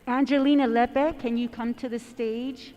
Angelina Lepe, can you come to the stage?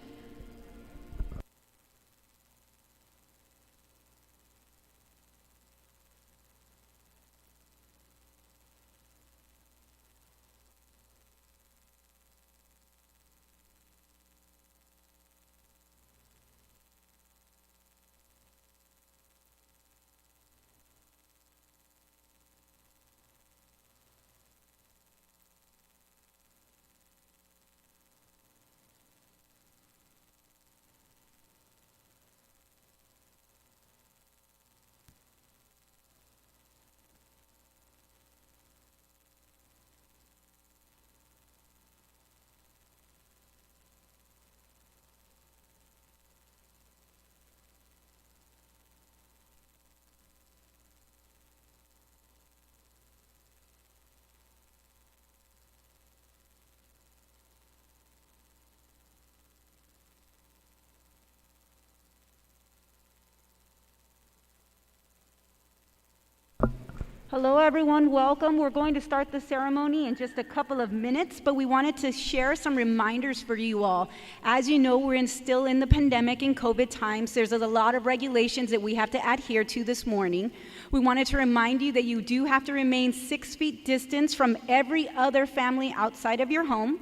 Hello everyone, welcome. We're going to start the ceremony in just a couple of minutes, but we wanted to share some reminders for you all. As you know, we're still in the pandemic and COVID times. There's a lot of regulations that we have to adhere to this morning. We wanted to remind you that you do have to remain 6 feet distance from every other family outside of your home.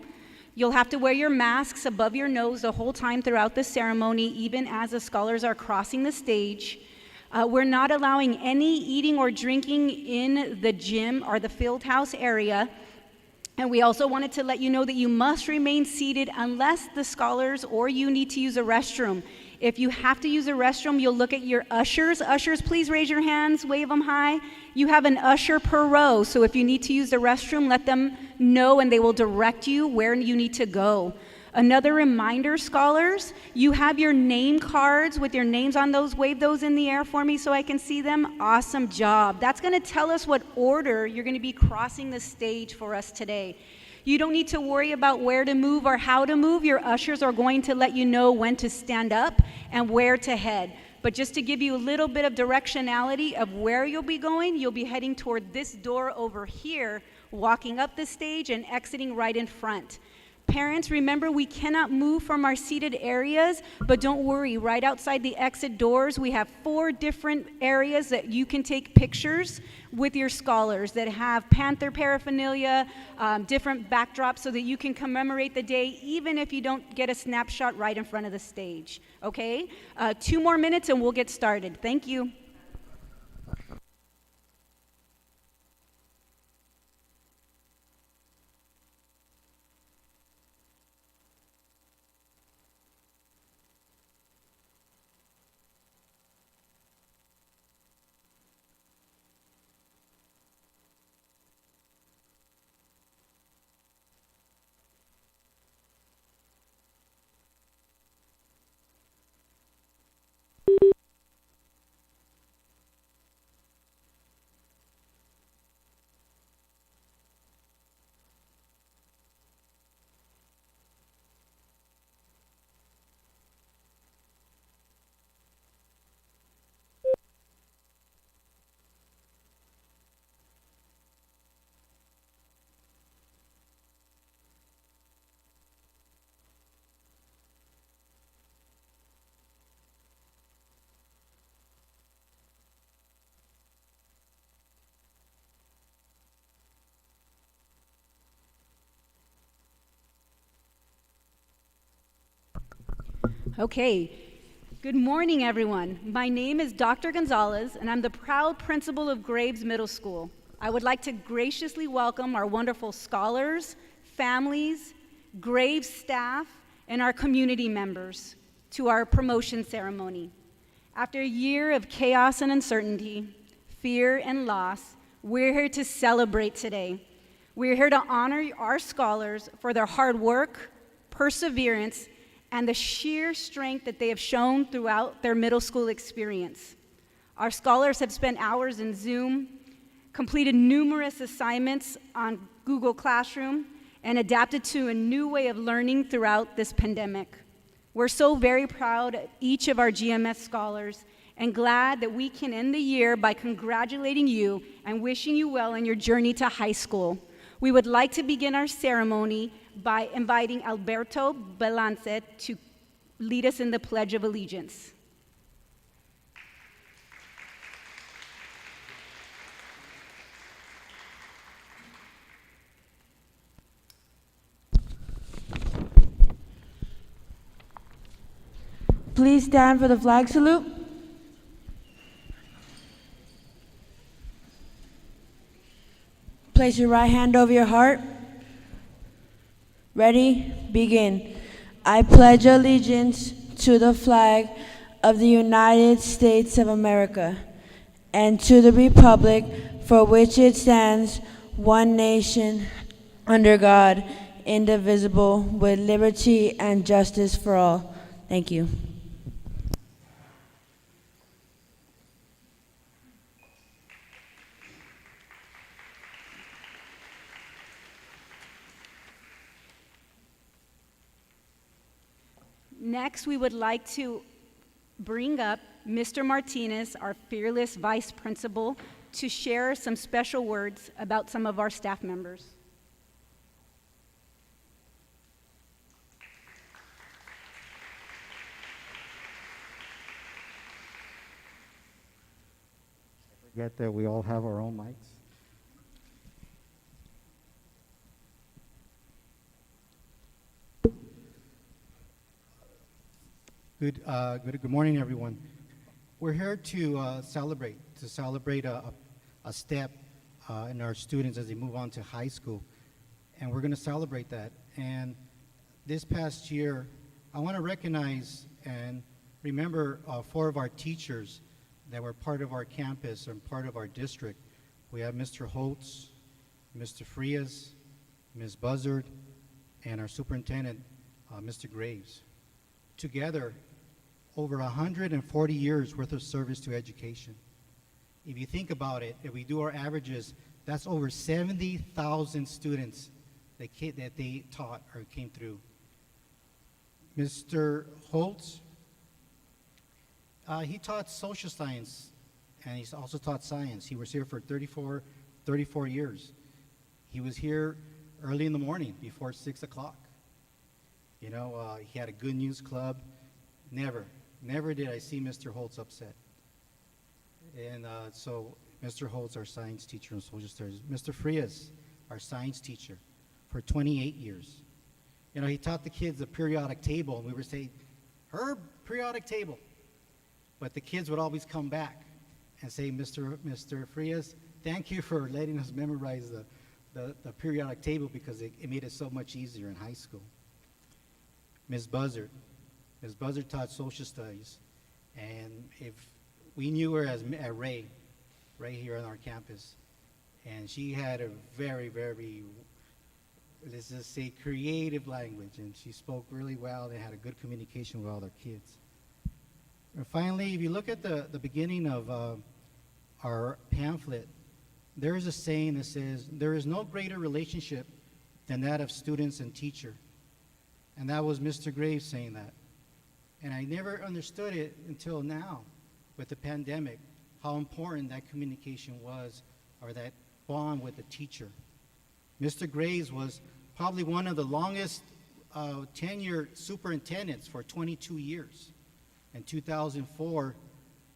You'll have to wear your masks above your nose the whole time throughout the ceremony, even as the scholars are crossing the stage. We're not allowing any eating or drinking in the gym or the field house area. And we also wanted to let you know that you must remain seated unless the scholars or you need to use a restroom. If you have to use a restroom, you'll look at your ushers. Ushers, please raise your hands, wave them high. You have an usher per row, so if you need to use the restroom, let them know and they will direct you where you need to go. Another reminder, scholars, you have your name cards with your names on those. Wave those in the air for me so I can see them. Awesome job. That's going to tell us what order you're going to be crossing the stage for us today. You don't need to worry about where to move or how to move. Your ushers are going to let you know when to stand up and where to head. But just to give you a little bit of directionality of where you'll be going, you'll be heading toward this door over here, walking up the stage and exiting right in front. Parents, remember, we cannot move from our seated areas, but don't worry, right outside the exit doors, we have 4 different areas that you can take pictures with your scholars that have Panther paraphernalia, different backdrops so that you can commemorate the day, even if you don't get a snapshot right in front of the stage, okay? 2 more minutes and we'll get started. Thank you. Okay, good morning, everyone. My name is Dr. Gonzalez, and I'm the proud principal of Graves Middle School. I would like to graciously welcome our wonderful scholars, families, Graves staff, and our community members to our promotion ceremony. After a year of chaos and uncertainty, fear and loss, we're here to celebrate today. We're here to honor our scholars for their hard work, perseverance, and the sheer strength that they have shown throughout their middle school experience. Our scholars have spent hours in Zoom, completed numerous assignments on Google Classroom, and adapted to a new way of learning throughout this pandemic. We're so very proud of each of our GMS scholars and glad that we can end the year by congratulating you and wishing you well in your journey to high school. We would like to begin our ceremony by inviting Alberto Belance to lead us in the Pledge of Allegiance. Please stand for the flag salute. Place your right hand over your heart. Ready? Begin. I pledge allegiance to the flag of the United States of America and to the republic for which it stands, one nation, under God, indivisible, with liberty and justice for all. Thank you. Next, we would like to bring up Mr. Martinez, our fearless vice principal, to share some special words about some of our staff members. Forget that we all have our own mics. Good morning, everyone. We're here to celebrate a step in our students as they move on to high school, and we're going to celebrate that. And this past year, I want to recognize and remember 4 of our teachers that were part of our campus and part of our district. We have Mr. Holtz, Mr. Frias, Ms. Buzzard, and our superintendent, Mr. Graves. Together, over 140 years worth of service to education. If you think about it, if we do our averages, that's over 70,000 students that they taught or came through. Mr. Holtz, he taught social science, and he's also taught science. He was here for 34 years. He was here early in the morning before 6 o'clock. You know, he had a good news club. Never did I see Mr. Holtz upset. And so Mr. Holtz, our science teacher in social studies. Mr. Frias, our science teacher for 28 years. You know, he taught the kids the periodic table, and we would say, Herb, periodic table. But the kids would always come back and say, Mr. Frias, thank you for letting us memorize the periodic table, because it made it so much easier in high school. Ms. Buzzard. Ms. Buzzard taught social studies, and if we knew her as Ray here on our campus, and she had a very, very, let's just say, creative language, and she spoke really well and had a good communication with all their kids. And finally, if you look at the beginning of our pamphlet, there is a saying that says, there is no greater relationship than that of students and teacher. And that was Mr. Graves saying that. And I never understood it until now with the pandemic, how important that communication was, or that bond with the teacher. Mr. Graves was probably one of the longest tenured superintendents for 22 years. In 2004,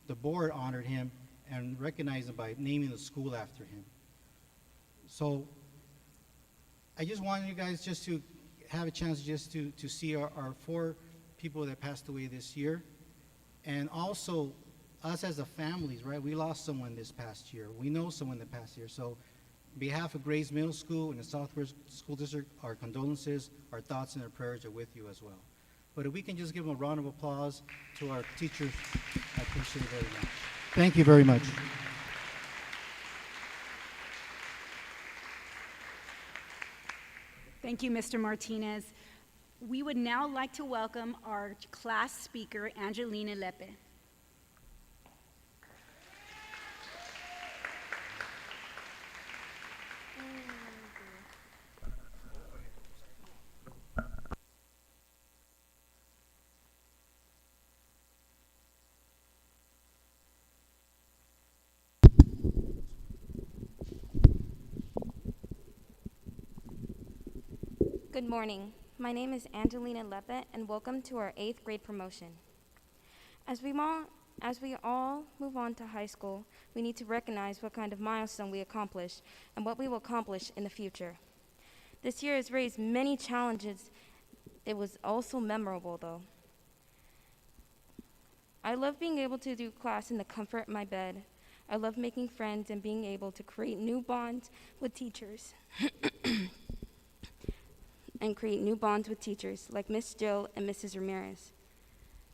the board honored him and recognized him by naming the school after him. So I just wanted you guys just to have a chance just to see our 4 people that passed away this year. And also us as a families, right? We lost someone this past year. We know someone that passed year. So on behalf of Grace Middle School and the Southwest School District, our condolences, our thoughts and our prayers are with you as well. But if we can just give them a round of applause to our teachers, I appreciate it very much. Thank you very much. Thank you, Mr. Martinez. We would now like to welcome our class speaker, Angelina Lepe. Good morning. My name is Angelina Lepe, and welcome to our 8th grade promotion. As we all move on to high school, we need to recognize what kind of milestone we accomplished and what we will accomplish in the future. This year has raised many challenges. It was also memorable, though. I love being able to do class in the comfort of my bed. I love making friends and being able to create new bonds with teachers. Like Miss Jill and Mrs. Ramirez.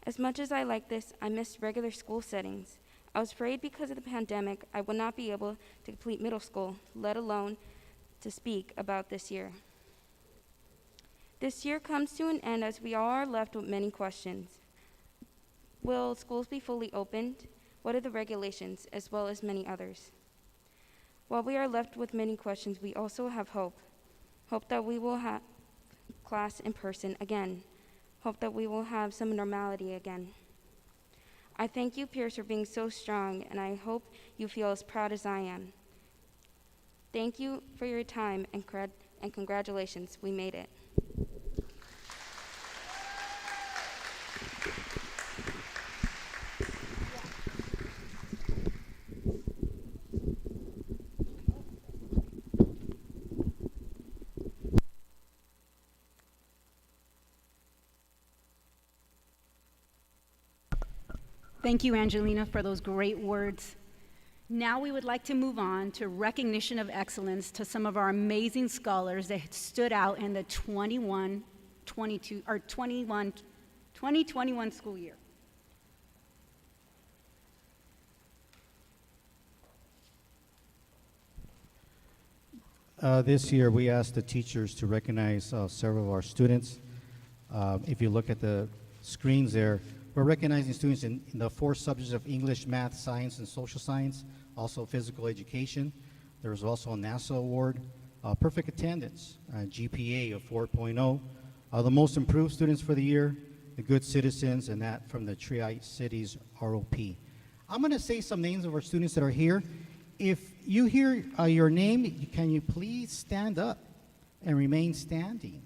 As much as I like this, I missed regular school settings. I was afraid because of the pandemic I would not be able to complete middle school, let alone to speak about this year. This year comes to an end as we all are left with many questions. Will schools be fully opened? What are the regulations, as well as many others? While we are left with many questions, we also have hope. Hope that we will have class in person again. Hope that we will have some normality again. I thank you, peers, for being so strong, and I hope you feel as proud as I am. Thank you for your time, and congratulations, we made it. Thank you, Angelina, for those great words. Now we would like to move on to recognition of excellence to some of our amazing scholars that stood out in the 2021 school year. This year, we asked the teachers to recognize several of our students. If you look at the screens there, we're recognizing students in the 4 subjects of English, math, science, and social science, also physical education. There was also a NASA award, perfect attendance, GPA of 4.0, the most improved students for the year, the good citizens, and that from the Tri-Cities ROP. I'm going to say some names of our students that are here. If you hear your name, can you please stand up and remain standing?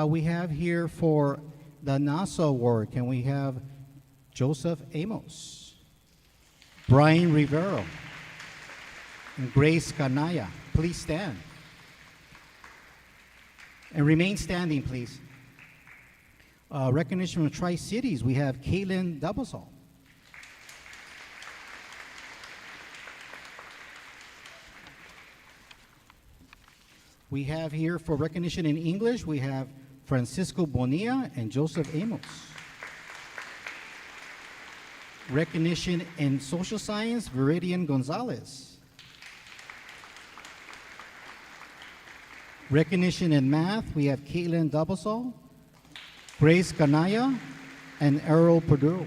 We have here for the NASA Award, can we have Joseph Amos, Brian Rivero, and Grace Canaya? Please stand. And remain standing, please. Recognition from Tri-Cities, we have Caitlin Doublesall. We have here for recognition in English, we have Francisco Bonilla and Joseph Amos. Recognition in social science, Viridian Gonzalez. Recognition in math, we have Caitlin Doublesall, Grace Canaya, and Errol Perdue.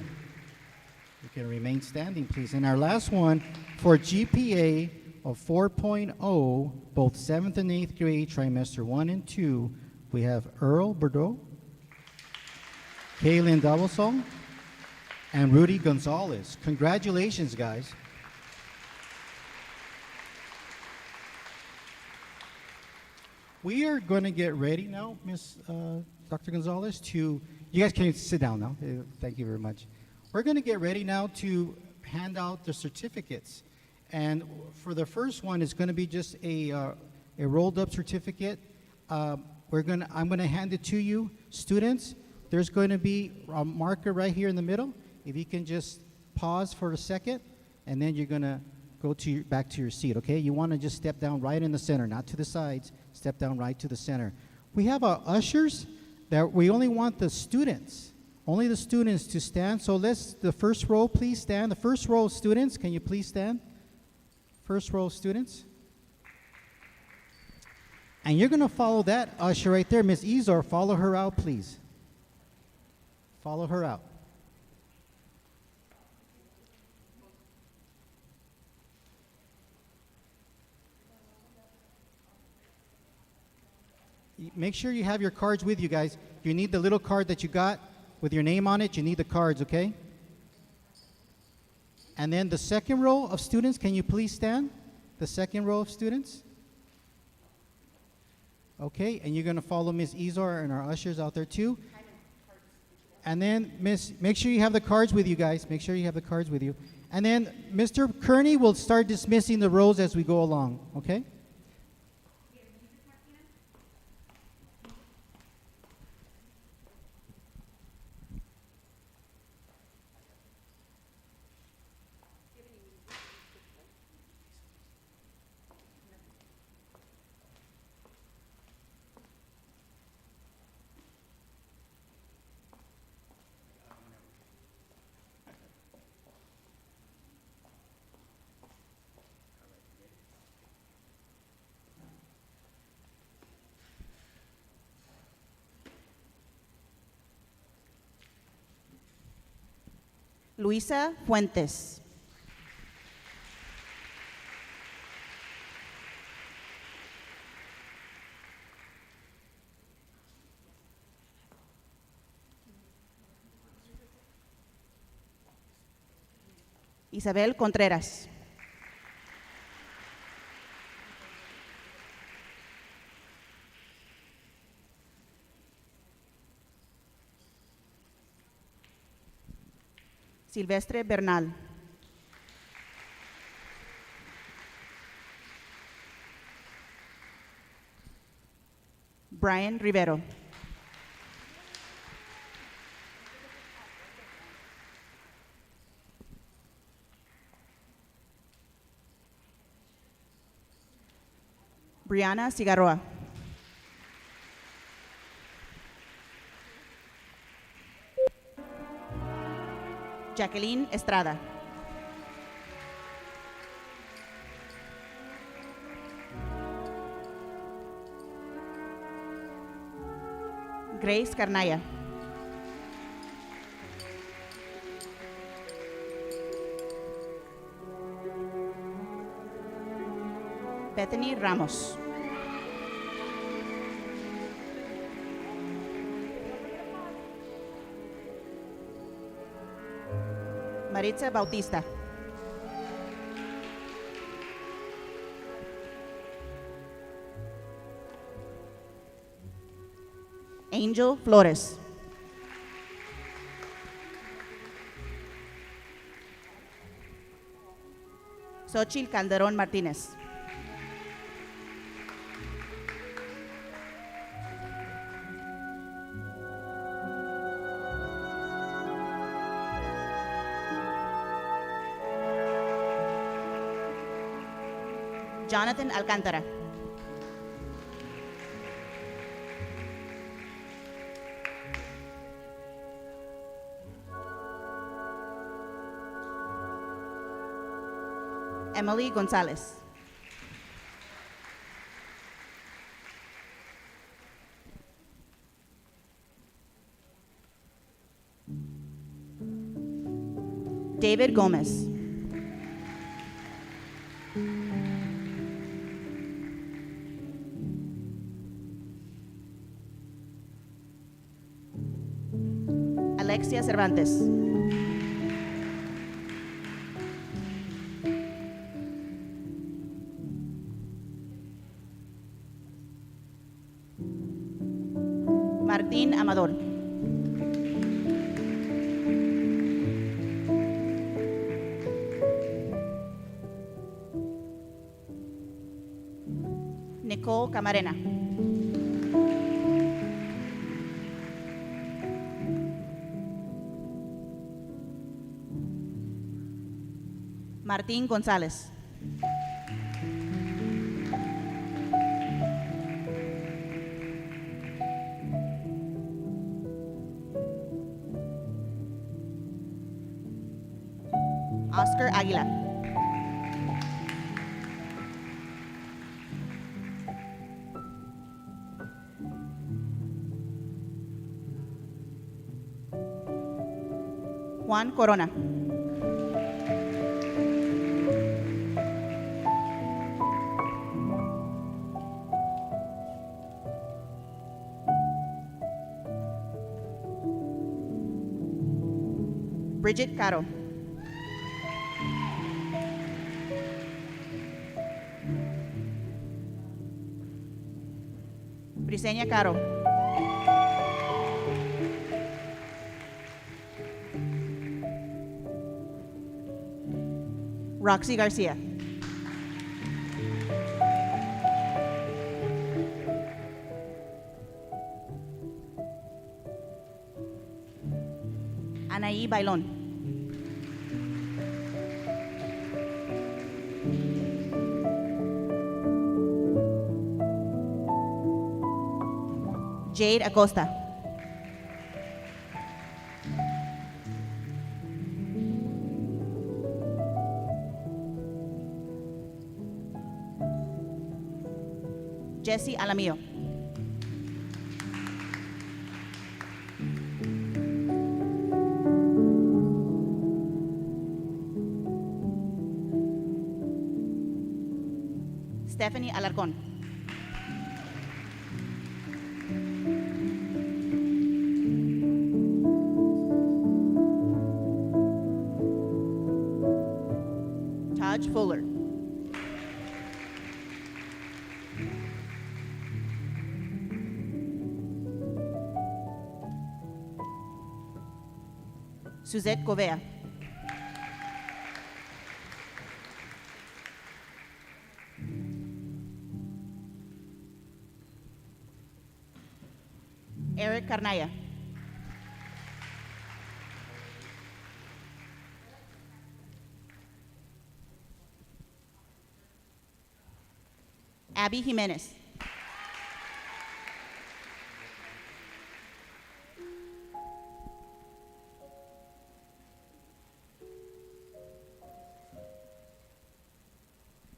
You can remain standing, please. And our last one, for GPA of 4.0, both 7th and 8th grade, trimester 1 and 2, we have Earl Bordeaux, Kaylin Doublesall, and Rudy Gonzalez. Congratulations, guys. We are going to get ready now, Dr. Gonzalez, you guys can sit down now. Thank you very much. We're going to get ready now to hand out the certificates. And for the first one, it's going to be just a rolled up certificate. I'm going to hand it to you, students. There's going to be a marker right here in the middle. If you can just pause for a second, and then you're going to go back to your seat, okay? You want to just step down right in the center, not to the sides. Step down right to the center. We have our ushers that we only want the students, only the students to stand. So the first row, please stand. The first row of students, can you please stand? First row of students. And you're going to follow that usher right there, Miss Izor. Follow her out, please. Follow her out. Make sure you have your cards with you, guys. You need the little card that you got with your name on it. You need the cards, okay? And then the second row of students, can you please stand? The second row of students. Okay, and you're going to follow Miss Izor and our ushers out there too. And then, Miss, make sure you have the cards with you guys. Make sure you have the cards with you. And then Mr. Kearney will start dismissing the rows as we go along, okay? Luisa Fuentes. Isabel Contreras. Silvestre Bernal. Brian Rivero. Brianna Cigarroa. Jacqueline Estrada. Grace Carnaya. Bethany Ramos. Maritza Bautista. Angel Flores. Xochitl Calderón Martínez. Jonathan Alcántara. Emily Gonzalez. David Gomez. Alexia Cervantes. Martín Amador. Nicole Camarena. Martín González. Oscar Aguilar. Juan Corona. Bridget Caro. Briseña Caro. Roxy Garcia. Anaí Bailón. Jade Acosta. Jesse Alamillo. Stephanie Alarcón. Taj Fuller. Suzette Govea. Eric Carnaya. Abby Jimenez.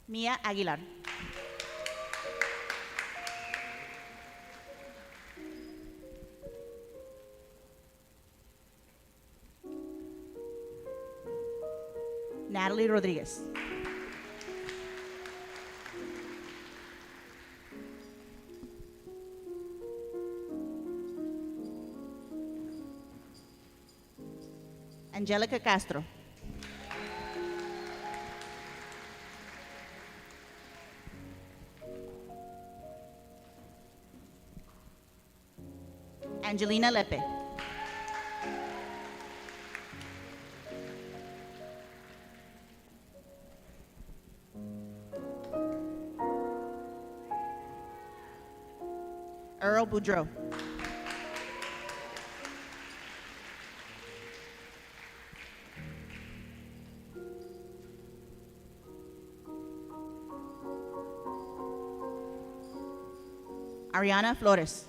Mia Aguilar. Natalie Rodriguez. Angelica Castro. Angelina Lepe. Earl Boudreau. Ariana Flores.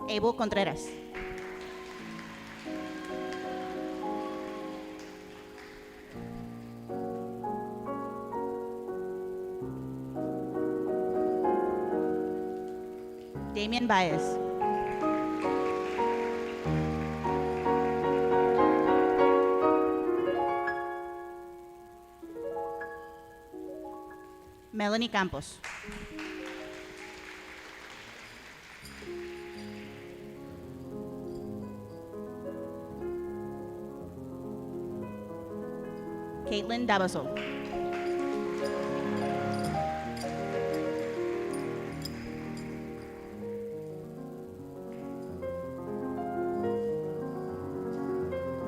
Abel Contreras. Damian Baez. Melanie Campos. Caitlin Dabaso.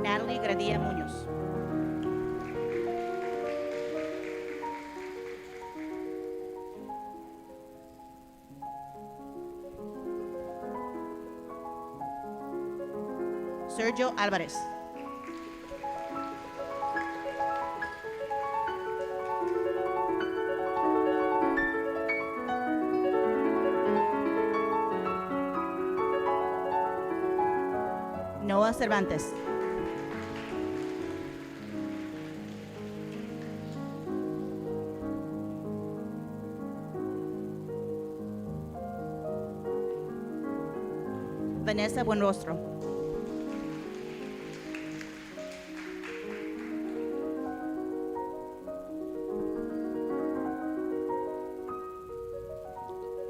Natalie Gradia Munoz. Sergio Alvarez. Noah Cervantes. Vanessa Buenrostro.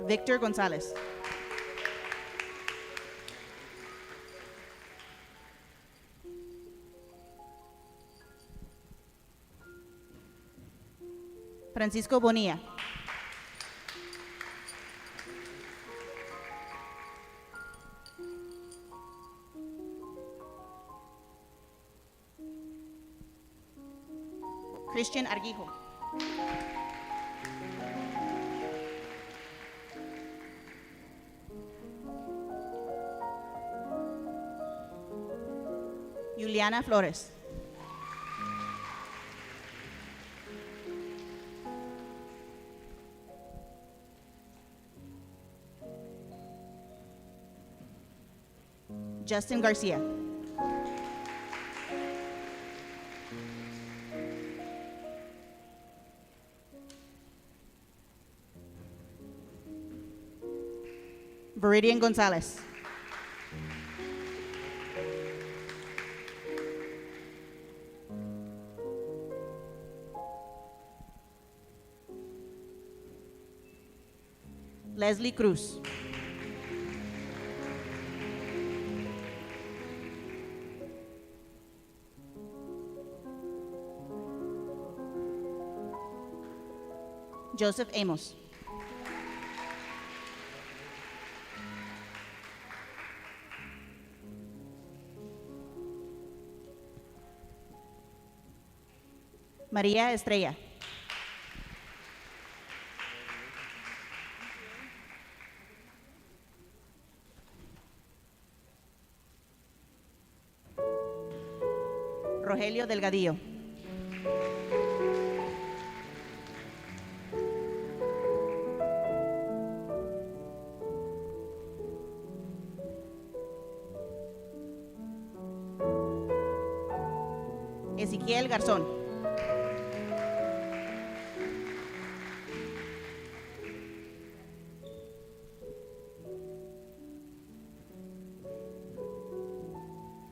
Victor Gonzalez. Francisco Bonilla. Christian Arguijo. Juliana Flores. Justin Garcia. Viridian Gonzalez. Leslie Cruz. Joseph Amos. María Estrella. Rogelio Delgadillo. Ezequiel Garzón.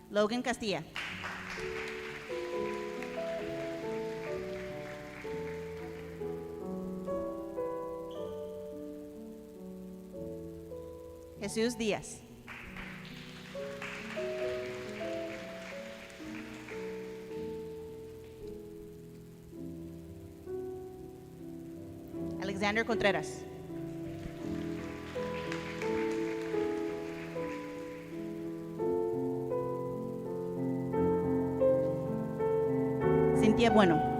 Logan Castilla. Jesús Díaz. Alexander Contreras. Cintia Bueno.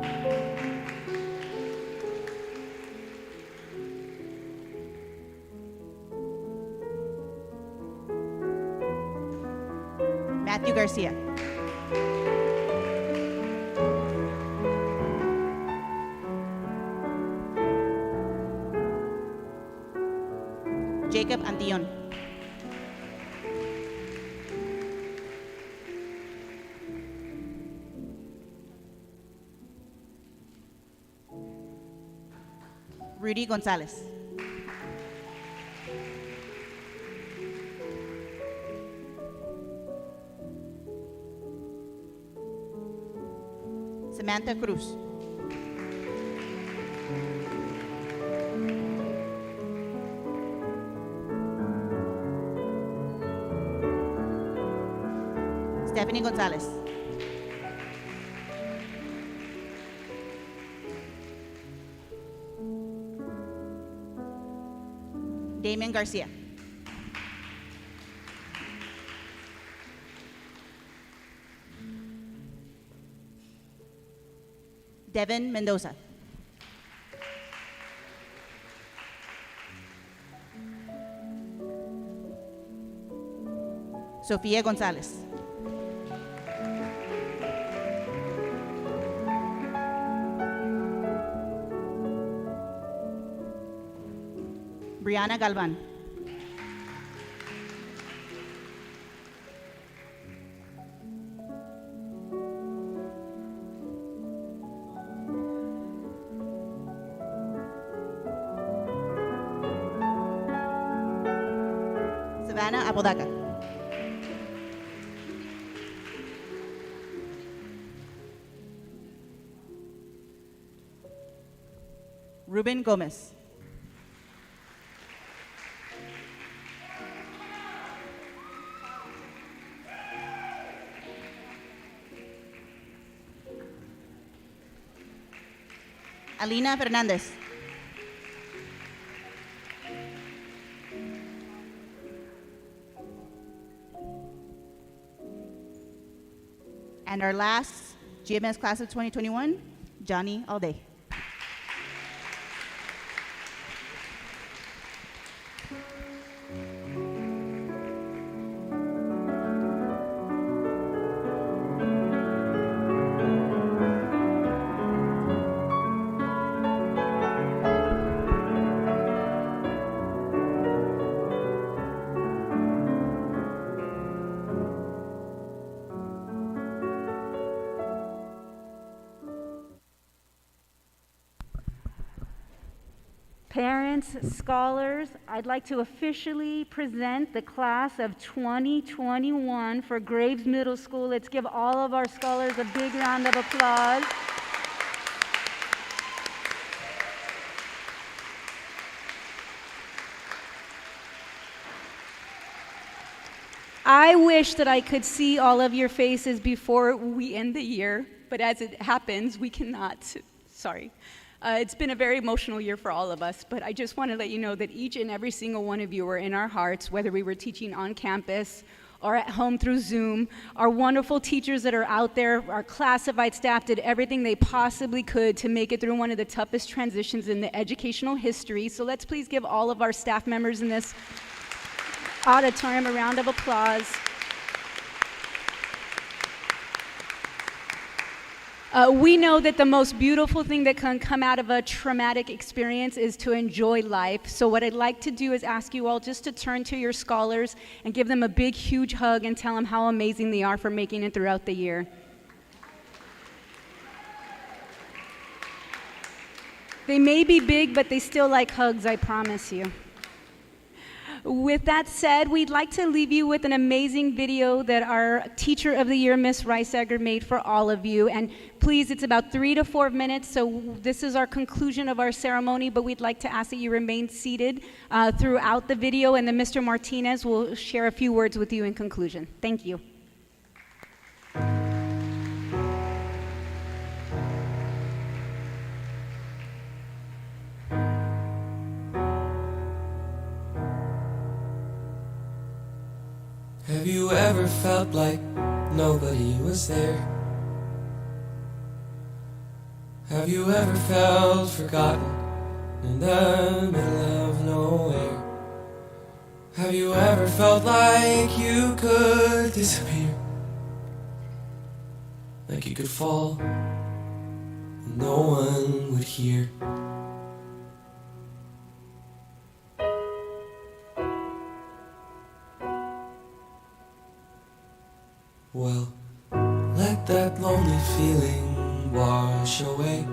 Matthew Garcia. Jacob Antillon. Rudy Gonzalez. Samantha Cruz. Stephanie Gonzalez. Damon Garcia. Devin Mendoza. Sofía González. Brianna Galvan. Savannah Apodaca. Ruben Gomez. Alina Fernandez. And our last GMS class of 2021, Johnny Alday. Parents, scholars, I'd like to officially present the class of 2021 for Graves Middle School. Let's give all of our scholars a big round of applause. I wish that I could see all of your faces before we end the year, but as it happens, we cannot. Sorry. It's been a very emotional year for all of us, but I just want to let you know that each and every single one of you are in our hearts, whether we were teaching on campus or at home through Zoom. Our wonderful teachers that are out there, our classified staff did everything they possibly could to make it through one of the toughest transitions in the educational history. So let's please give all of our staff members in this auditorium a round of applause. We know that the most beautiful thing that can come out of a traumatic experience is to enjoy life. So what I'd like to do is ask you all just to turn to your scholars and give them a big, huge hug and tell them how amazing they are for making it throughout the year. They may be big, but they still like hugs, I promise you. With that said, we'd like to leave you with an amazing video that our Teacher of the Year, Miss Reisegger, made for all of you. And please, it's about 3 to 4 minutes, so this is our conclusion of our ceremony, but we'd like to ask that you remain seated throughout the video, and then Mr. Martinez will share a few words with you in conclusion. Thank you. Have you ever felt like nobody was there? Have you ever felt forgotten in the middle of nowhere? Have you ever felt like you could disappear? Like you could fall and no one would hear? Well, let that lonely feeling wash away.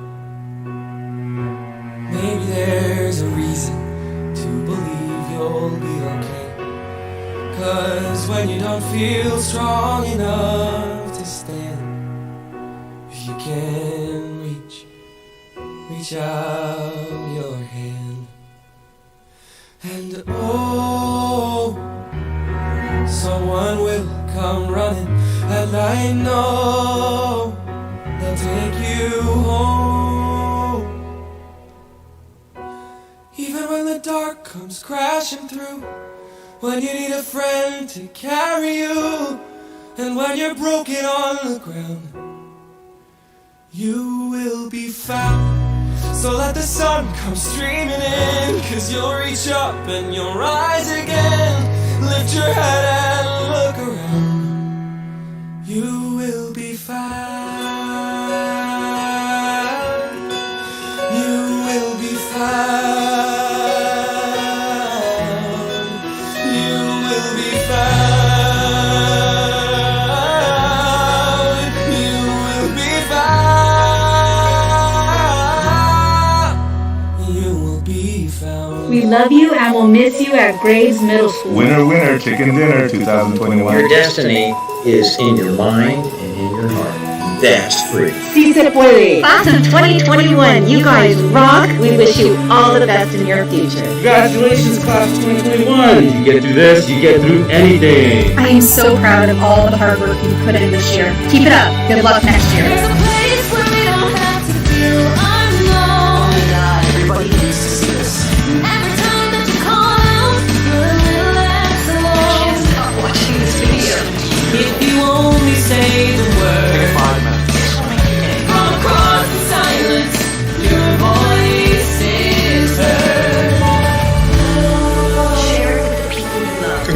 Maybe there's a reason to believe you'll be okay. 'Cause when you don't feel strong enough to stand, if you can reach out your hand. And oh, someone will come running, and I know they'll take you home. Even when the dark comes crashing through, when you need a friend to carry you, and when you're broken on the ground, you will be found. So let the sun come streaming in, 'cause you'll reach up and you'll rise again. Lift your head and look around. You will be found. You will be found. You will be found. You will be found. You will be found. We love you and will miss you at Graves Middle School. Winner, winner, chicken dinner 2021. Your destiny is in your mind and in your heart. That's free. Si se puede. Class of 2021, you guys rock. We wish you all the best in your future. Congratulations, class of 2021. You get through this, you get through anything. I am so proud of all the hard work you put in this year. Keep it up. Good luck next year. There's a place where we don't have to feel unknown.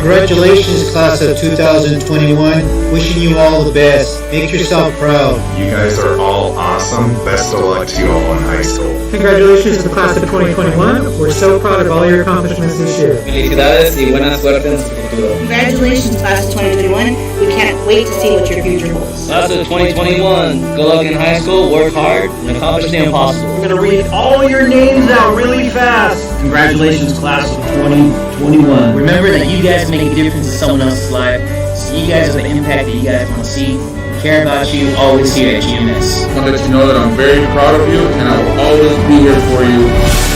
Congratulations, class of 2021. Wishing you all the best. Make yourself proud. You guys are all awesome. Best of luck to you all in high school. Congratulations to the class of 2021. We're so proud of all your accomplishments this year. Felicidades y buena suerte en su futuro. Congratulations, class of 2021. We can't wait to see what your future holds. Class of 2021, good luck in high school, work hard, and accomplish the impossible. We're going to read all your names out really fast. Congratulations, class of 2021. Remember that you guys make a difference in someone else's life. So you guys are the impact that you guys want to see. We care about you, always here at GMS. I want to let you know that I'm very proud of you, and I will always be here for you.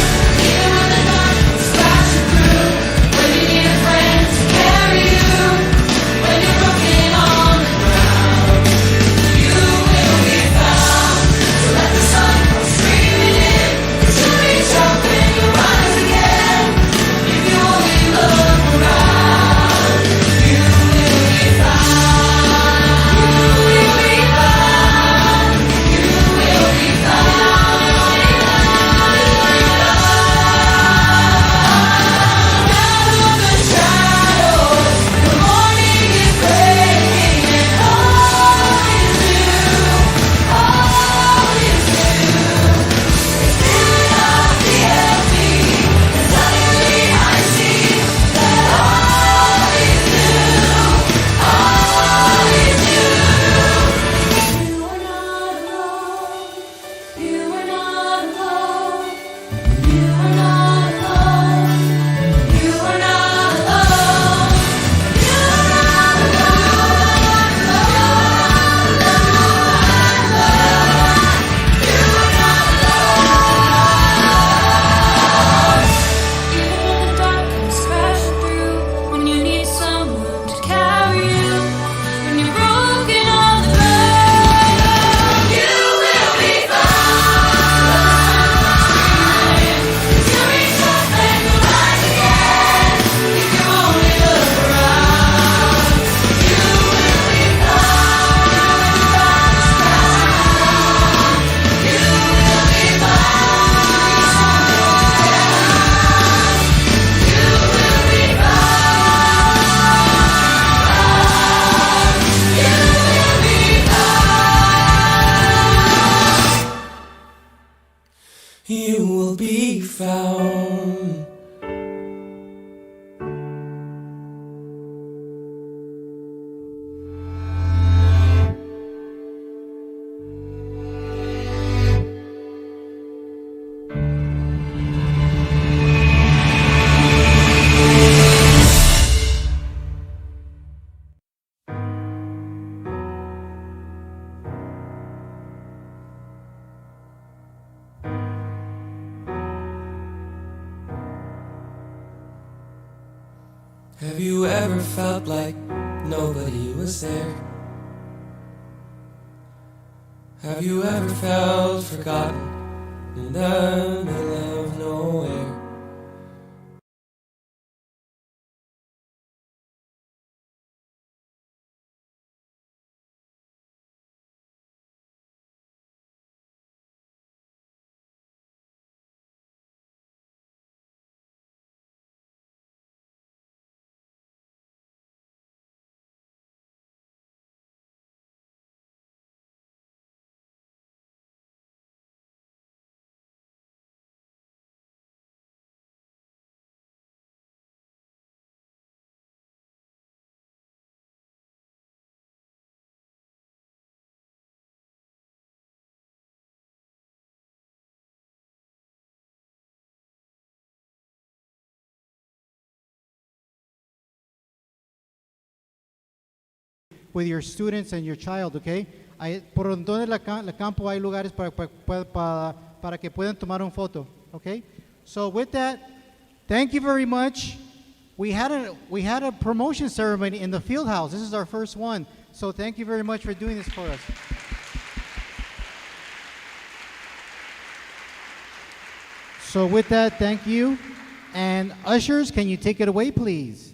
You will be found. Have you ever felt like nobody was there? Have you ever felt forgotten in the middle of nowhere? With your students and your child, okay? Por donde la campo hay lugares para que puedan tomar una foto, okay? So with that, thank you very much. We had a promotion ceremony in the field house. This is our first one. So thank you very much for doing this for us. So with that, thank you. And ushers, can you take it away, please?